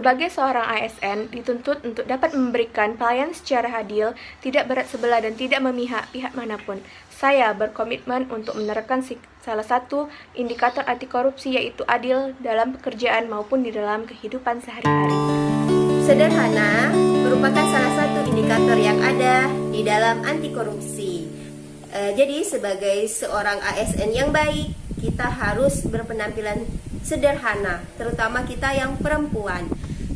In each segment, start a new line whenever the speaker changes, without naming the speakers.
Sebagai seorang ASN, dituntut untuk dapat memberikan pelayanan secara adil, tidak berat sebelah dan tidak memihak pihak manapun. Saya berkomitmen untuk menerapkan salah satu indikator anti korupsi, yaitu adil dalam pekerjaan maupun di dalam kehidupan sehari-hari.
Sederhana merupakan salah satu indikator yang ada di dalam anti korupsi. Jadi sebagai seorang ASN yang baik, kita harus berpenampilan sederhana, terutama kita yang perempuan.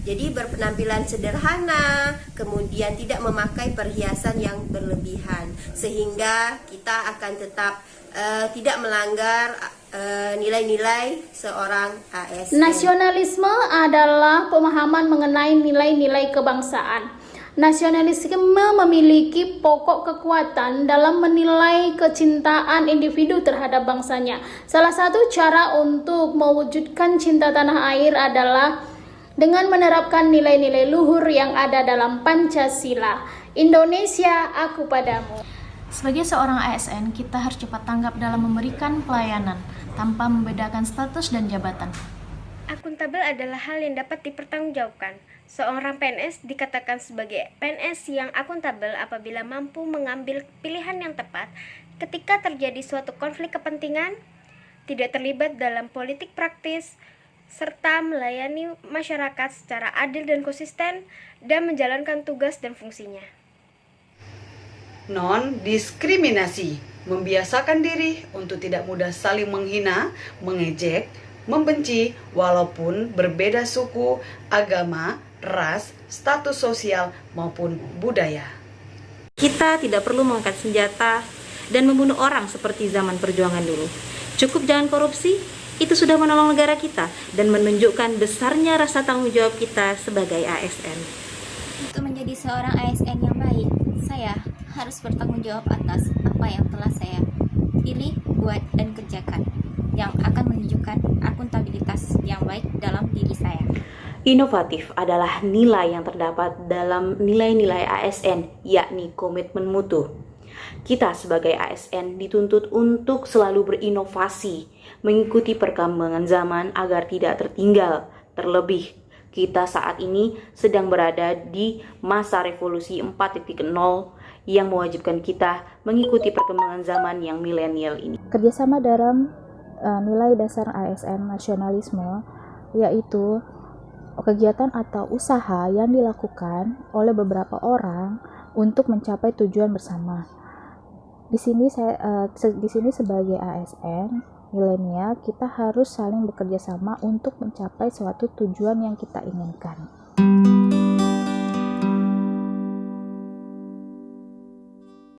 Jadi berpenampilan sederhana, kemudian tidak memakai perhiasan yang berlebihan, sehingga kita akan tetap tidak melanggar nilai-nilai seorang ASN.
Nasionalisme adalah pemahaman mengenai nilai-nilai kebangsaan. Nasionalisme memiliki pokok kekuatan dalam menilai kecintaan individu terhadap bangsanya. Salah satu cara untuk mewujudkan cinta tanah air adalah dengan menerapkan nilai-nilai luhur yang ada dalam Pancasila. Indonesia, aku padamu.
Sebagai seorang ASN, kita harus cepat tanggap dalam memberikan pelayanan tanpa membedakan status dan jabatan.
Akuntabel adalah hal yang dapat dipertanggungjawabkan. Seorang PNS dikatakan sebagai PNS yang akuntabel apabila mampu mengambil pilihan yang tepat ketika terjadi suatu konflik kepentingan, tidak terlibat dalam politik praktis, serta melayani masyarakat secara adil dan konsisten dan menjalankan tugas dan fungsinya.
Non-diskriminasi, membiasakan diri untuk tidak mudah saling menghina, mengejek, membenci walaupun berbeda suku, agama, ras, status sosial maupun budaya.
Kita tidak perlu mengangkat senjata dan membunuh orang seperti zaman perjuangan dulu. Cukup jangan korupsi, itu sudah menolong negara kita dan menunjukkan besarnya rasa tanggung jawab kita sebagai ASN.
Untuk menjadi seorang ASN yang baik, saya harus bertanggung jawab atas apa yang telah saya pilih, buat, dan kerjakan, yang akan menunjukkan akuntabilitas yang baik dalam diri saya.
Inovatif adalah nilai yang terdapat dalam nilai-nilai ASN, yakni komitmen mutu. Kita sebagai ASN dituntut untuk selalu berinovasi, mengikuti perkembangan zaman agar tidak tertinggal. Terlebih, kita saat ini sedang berada di masa revolusi 4.0 yang mewajibkan kita mengikuti perkembangan zaman yang milenial ini.
Kerjasama dalam nilai dasar ASN nasionalisme, yaitu kegiatan atau usaha yang dilakukan oleh beberapa orang untuk mencapai tujuan bersama. Di sini sebagai ASN milenial, kita harus saling bekerja sama untuk mencapai suatu tujuan yang kita inginkan.